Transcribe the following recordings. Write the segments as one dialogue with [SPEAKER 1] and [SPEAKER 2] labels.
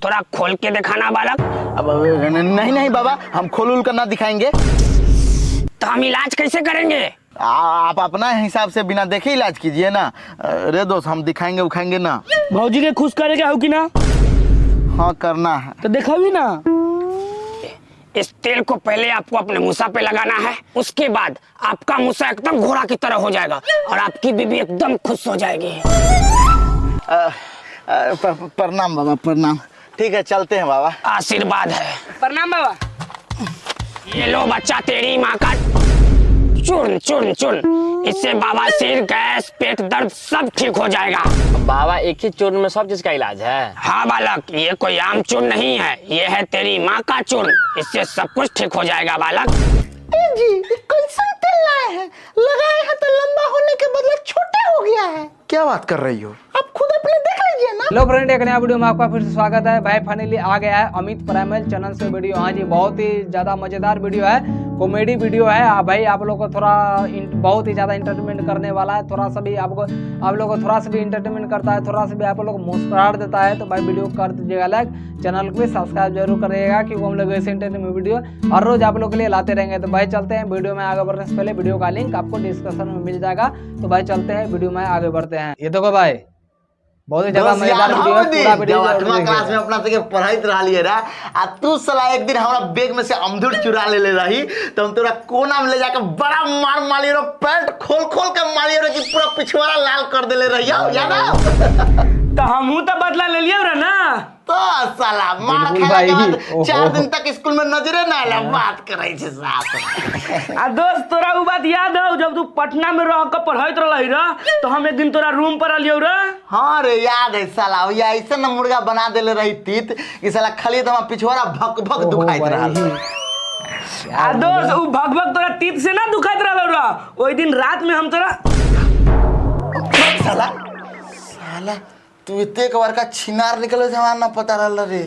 [SPEAKER 1] थोड़ा खोल के दिखाना बालक।
[SPEAKER 2] अब नहीं नहीं बाबा, हम खोल कर ना दिखाएंगे।
[SPEAKER 1] तो हम इलाज कैसे करेंगे?
[SPEAKER 2] आप अपना हिसाब से बिना देखे इलाज कीजिए ना। रे दोस्त, हम दिखाएंगे उखाएंगे ना।
[SPEAKER 3] भौजी के खुश करेगा हो कि ना?
[SPEAKER 2] हाँ करना है।
[SPEAKER 3] तो देखा भी ना।
[SPEAKER 1] इस तेल को पहले आपको अपने मुसा पे लगाना है, उसके बाद आपका मुसा एकदम घोड़ा की तरह हो जाएगा और आपकी बीबी एकदम खुश हो जाएगी।
[SPEAKER 2] प्रणाम बाबा, प्रणाम। ठीक है, चलते हैं बाबा।
[SPEAKER 1] आशीर्वाद है।
[SPEAKER 3] प्रणाम बाबा।
[SPEAKER 1] ये लो बच्चा, तेरी माँ का चूर्ण चूर्ण चूर्ण, इससे बवासीर, गैस, पेट दर्द सब ठीक हो जाएगा।
[SPEAKER 4] बाबा एक ही चूर्ण में सब चीज का इलाज है?
[SPEAKER 1] हाँ बालक, ये कोई आम चूर्ण नहीं है, ये है तेरी माँ का चूर्ण, इससे सब कुछ ठीक हो जाएगा बालक।
[SPEAKER 2] जी कैसा तेल लाए हैं? लगाए हैं तो लंबा होने के बदले छोटे हो गया है। क्या बात कर रही हो? आप खुद अपने देख लीजिए ना।
[SPEAKER 5] हेलो फ्रेंड, एक नया वीडियो में आपका फिर से स्वागत है। भाई फाइनली आ गया है अमित प्राइमल चैनल से वीडियो। हाँ जी, बहुत ही ज़्यादा मज़ेदार वीडियो है, कॉमेडी वीडियो है। भाई आप लोग को थोड़ा बहुत ही ज़्यादा इंटरटेनमेंट करने वाला है। थोड़ा सा भी आप लोग को थोड़ा सा भी इंटरटेनमेंट करता है, थोड़ा सा भी आप लोग मुस्कुराहट देता है, तो भाई वीडियो कर दीजिएगा लाइक, चैनल को भी सब्सक्राइब जरूर करिएगा, क्योंकि हम लोग ऐसे इंटरटेनमेंट वीडियो हर रोज आप लोग के लिए लाते रहेंगे। तो भाई चलते हैं वीडियो में आगे बढ़ने से पहले, वीडियो का लिंक आपको डिस्क्रिप्शन में मिल जाएगा। तो भाई चलते हैं वीडियो में आगे बढ़ते हैं। ये देखो भाई, बहुत ही ज्यादा मजेदार वीडियो है। पूरा वीडियो
[SPEAKER 2] क्लास में अपना से पढ़ाई रहा लिए रहा। आ तू साला एक दिन हमारा बैग में से अमदूर चुरा ले रही, तो हम तोरा कोना में ले जाकर बड़ा मार मारी रो, पैंट खोल खोल के मारी रो कि पूरा पिछवाड़ा लाल कर देले रही। याद है?
[SPEAKER 3] तो हमहू तो बदला ले लिया ना।
[SPEAKER 2] तो साला मार खाने के बाद 4 दिन तक स्कूल में नजरे ना आला। बात करे छे साथ।
[SPEAKER 3] आ दोस्त, तोरा वो बात याद है जब तू पटना में रह के पढ़ाई रही रहा, तो हम एक दिन तोरा रूम पर आलियो रे?
[SPEAKER 2] हाँ रे, याद है साला। ये ऐसे न मुर्गा बना देले रही तीत कि साला खाली तो हम पिछवाड़ा भक भक दुखाइत रहा।
[SPEAKER 3] आ दोस्त, वो भग भग तोरा तीत से ना दुखाइत रहा। ओई दिन रात में हम तोरा
[SPEAKER 2] साला साला तू इतने बार का छिनार निकले से हमारा ना पता रहल रे।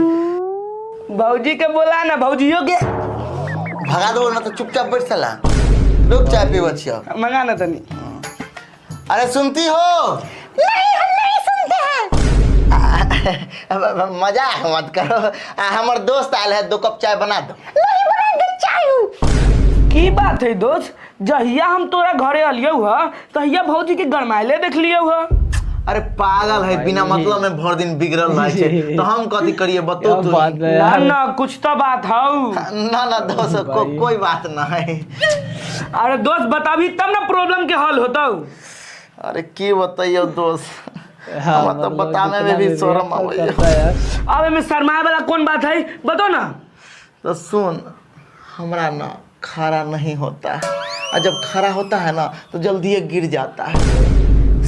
[SPEAKER 3] भौजी के बोला ना, भौजियो के
[SPEAKER 2] भगा दो ना, तो चुपचाप बैठ साला। रुक, चाय पी बच्चियों।
[SPEAKER 3] मंगा ना तनी।
[SPEAKER 2] अरे सुनती हो? नहीं, हम नहीं सुनते हैं। मजाक मत करो। हमारे दोस्त आए हैं, 2 कप चाय बना दो। नहीं बनाएंगे चाय।
[SPEAKER 3] की बात है दोस्त, जहिया हम तोरा घरे आलियो हुआ तहिया भौजी के गरमाइले देख लियो हुआ।
[SPEAKER 2] अरे पागल है, बिना मतलब में भर दिन बिगड़ल रहे छे, तो हम कथी करिए बतो तू।
[SPEAKER 3] ना ना, कुछ तो बात हौ।
[SPEAKER 2] ना ना दोस्त, कोई बात ना है।
[SPEAKER 3] अरे दोस्त बताबी तब ना प्रॉब्लम के हल होता।
[SPEAKER 2] अरे की बताइयो दोस्त, हम तो बताने में भी शर्म आवे।
[SPEAKER 3] अब में शर्माए वाला कौन बात है, बताओ ना।
[SPEAKER 2] तो सुन, हमरा ना खड़ा नहीं होता है, और जब खड़ा होता है ना तो जल्दी ये गिर जाता है।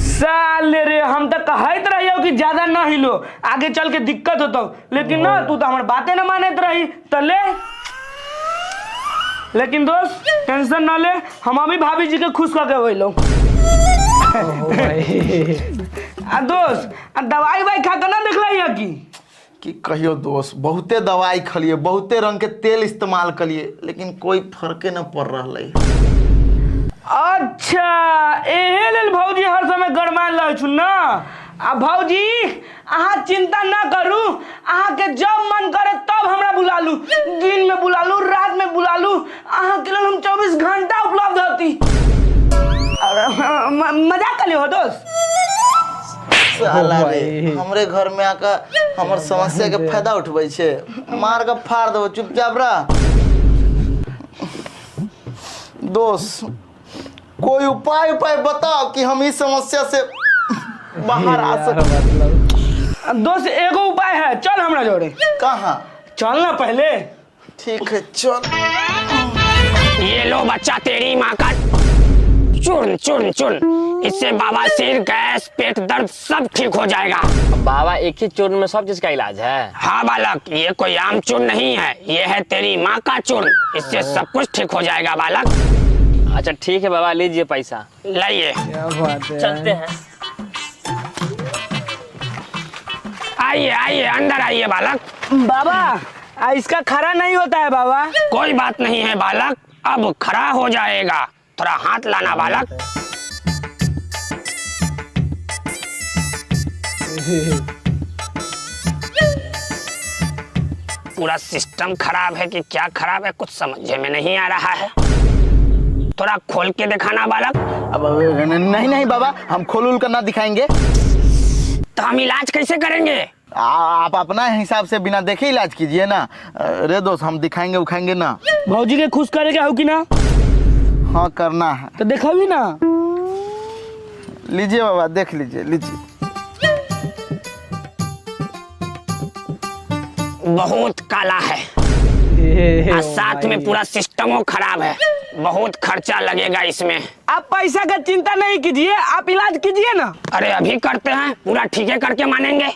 [SPEAKER 3] साले रे, हम तो कहत रहियो कि ज्यादा ना हिलो, आगे चल के दिक्कत होता, लेकिन ना तू तो हमार बातें ना मानत रही तले। लेकिन दोस्त टेंशन ना ले, हम अभी भाभी जी के खुश करके होइलो। आ दोस्त, दवाई वाई खा के ना देखला है कि
[SPEAKER 2] कहियो दोस्त, बहुते दवाई खलिए, बहुते रंग के तेल इस्तेमाल कलिए, लेकिन कोई फर्के न पड़ रहा है।
[SPEAKER 3] अच्छा, एहे लेल भौजी हर समय गरमाइल रहे छु ना। आ भौजी, अहाँ चिंता ना करू, अहाँ के जब मन करे तब हमरा बुला लू, दिन में बुला लू, रात में बुला लू, अहाँ के लिए हम 24 घंटा उपलब्ध होती। मजाक कर लियो दोस्त।
[SPEAKER 2] साला रे, हमरे घर में आकर हमर समस्या के फायदा उठबै छे, मार के फाड़ दो, चुपचाप रह। दोस्त कोई उपाय बताओ कि हम इस समस्या से बाहर आ सके।
[SPEAKER 3] दोस्त एगो उपाय है, चल हमरा जोड़े।
[SPEAKER 2] कहाँ?
[SPEAKER 3] चल ना पहले।
[SPEAKER 2] ठीक है, चल।
[SPEAKER 1] ये लो बच्चा, तेरी माँ का चूर्ण चूर्ण चूर्ण, इससे बवासीर, गैस, पेट दर्द सब ठीक हो जाएगा।
[SPEAKER 4] बाबा एक ही चूर्ण में सब चीज का इलाज है?
[SPEAKER 1] हाँ बालक, ये कोई आम चूर्ण नहीं है, ये है तेरी माँ का चूर्ण, इससे सब कुछ ठीक हो जाएगा बालक।
[SPEAKER 4] अच्छा ठीक है बाबा, लीजिए पैसा।
[SPEAKER 1] लाइए,
[SPEAKER 5] क्या बात है।
[SPEAKER 4] चलते हैं।
[SPEAKER 1] आइए आइए, अंदर आइए बालक।
[SPEAKER 3] बाबा, इसका खरा नहीं होता है बाबा।
[SPEAKER 1] कोई बात नहीं है बालक, अब खड़ा हो जाएगा, थोड़ा हाथ लाना बालक। पूरा सिस्टम खराब है कि क्या खराब है, कुछ समझ में नहीं आ रहा है। थोड़ा खोल के दिखाना बालक।
[SPEAKER 2] अब नहीं नहीं बाबा, हम खोल उल कर ना दिखाएंगे।
[SPEAKER 1] तो हम इलाज कैसे करेंगे?
[SPEAKER 2] आप अपना हिसाब से बिना देखे इलाज कीजिए ना। रे दोस्त, हम दिखाएंगे उखाएंगे ना।
[SPEAKER 3] भौजी के खुश करेगा हो कि ना?
[SPEAKER 2] हाँ करना है।
[SPEAKER 3] तो देखा भी ना।
[SPEAKER 2] लीजिए बाबा, देख लीजिए, लीजिए।
[SPEAKER 1] बहुत काला है और साथ में पूरा सिस्टमो खराब है। बहुत खर्चा लगेगा इसमें।
[SPEAKER 3] आप पैसा का चिंता नहीं कीजिए, आप इलाज कीजिए ना।
[SPEAKER 1] अरे अभी करते हैं, पूरा ठीक है करके मानेंगे।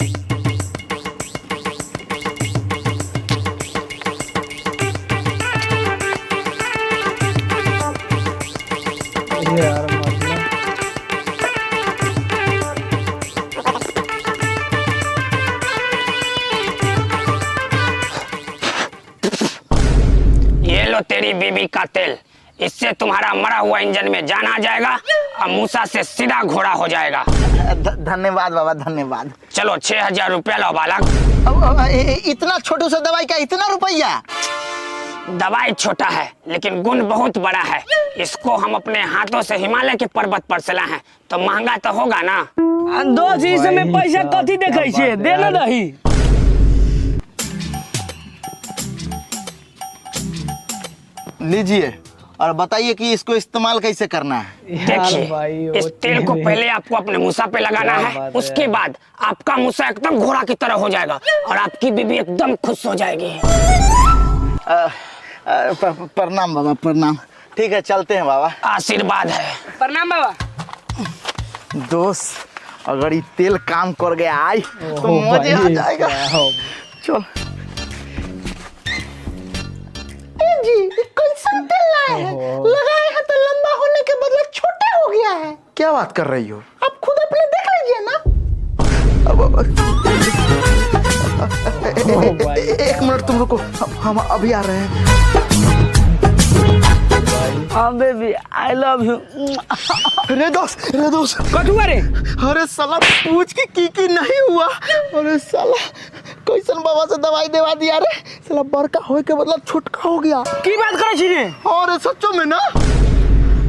[SPEAKER 1] ये लो तेरी बीबी का तेल, इससे तुम्हारा मरा हुआ इंजन में जान आ जाएगा और मूसा से सीधा घोड़ा हो जाएगा।
[SPEAKER 2] धन्यवाद बाबा, धन्यवाद।
[SPEAKER 1] चलो 6000 रुपया लो बालक।
[SPEAKER 2] इतना छोटू सा दवाई का इतना रुपया?
[SPEAKER 1] दवाई छोटा है लेकिन गुण बहुत बड़ा है। इसको हम अपने हाथों से हिमालय के पर्वत पर से लाए हैं, तो महंगा तो होगा ना।
[SPEAKER 3] दोस्त इस समय पैसा कथी देखे छे, देना रही।
[SPEAKER 2] लीजिए और बताइए कि इसको इस्तेमाल कैसे करना है।
[SPEAKER 1] देखिए, इस तेल को पहले आपको अपने मूसा पे लगाना है। उसके बाद आपका मूसा एकदम घोड़ा की तरह हो जाएगा और आपकी बीबी एकदम खुश हो जाएगी।
[SPEAKER 2] प्रणाम बाबा, प्रणाम। ठीक है, चलते हैं बाबा।
[SPEAKER 1] आशीर्वाद है।
[SPEAKER 3] प्रणाम बाबा।
[SPEAKER 2] दोस्त, अगर ये तेल काम कर गया आई तो मजा आ जाएगा। चल जी, कैसा तेल लाए हैं? लगाए हैं तो लंबा होने के बदले छोटा हो गया है। क्या बात कर रही हो? आप खुद अपने देख लीजिए ना। एक मिनट तुम रुको, हम अभी आ रहे हैं।
[SPEAKER 3] हाँ बेबी, आई लव यू।
[SPEAKER 2] रे दोस्त, रे दोस्त।
[SPEAKER 3] कथू अरे?
[SPEAKER 2] अरे साला पूछ के की नहीं हुआ। अरे साला कैसन बाबा से दवाई देवा दिया रे। साला बड़का होए के बदला छोटका हो गया।
[SPEAKER 3] की बात करे छी रे?
[SPEAKER 2] अरे सच्चो में ना।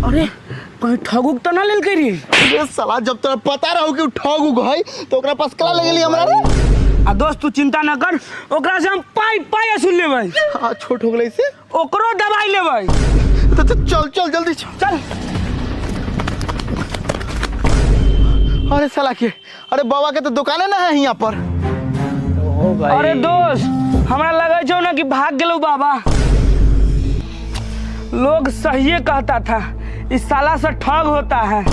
[SPEAKER 3] अरे कहीं ठगुक तो ना लेल करी?
[SPEAKER 2] अरे साला जब तोरा पता रहो कि ठग उग है तो ओकरा पास कला लगेली हमरा रे।
[SPEAKER 3] आ दोस्त तू चिंता न कर, ओकरा से हम पाई पाई असुल लेबै।
[SPEAKER 2] हां, छोट हो गले से
[SPEAKER 3] ओकरो दवाई लेबै।
[SPEAKER 2] तो चल चल जल्दी चल। अरे साला के, अरे बाबा के तो दुकाने ना है यहाँ पर।
[SPEAKER 3] अरे दोस्त, हमरा लगे छो ना कि भाग गेलो बाबा। लोग सही कहता था, इस साला से ठग होता है।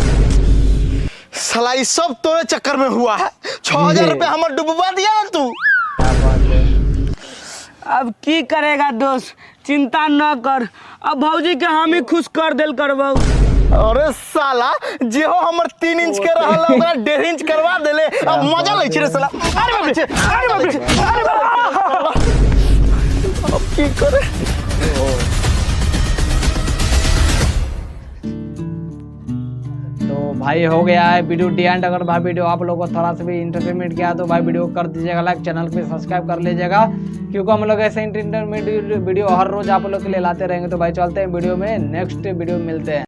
[SPEAKER 2] साला ये सब तोरे चक्कर में हुआ है। 6000 रुपया हमार डुबवा दिया ना तू।
[SPEAKER 3] अब की करेगा दोस्त, चिंता न कर। अब भौजी के हम ही खुश कर देल करबो।
[SPEAKER 2] अरे साला जे हो हमर 3 इंच के रहल ओकरा 1.5 इंच करवा देले। अब मजा ले छी रे साला।
[SPEAKER 3] अरे बाप रे, अरे बाप रे, अरे बाप रे।
[SPEAKER 2] अब की करे?
[SPEAKER 5] तो भाई हो गया है वीडियो डी एंड। अगर भाई वीडियो आप लोगों को थोड़ा सा भी इंटरटेनमेंट किया तो भाई वीडियो कर दीजिएगा लाइक, चैनल पे सब्सक्राइब कर लीजिएगा, क्योंकि हम लोग ऐसे इंटरटेनमेंट वीडियो हर रोज आप लोग के लिए लाते रहेंगे। तो भाई चलते हैं वीडियो में, नेक्स्ट वीडियो में मिलते हैं।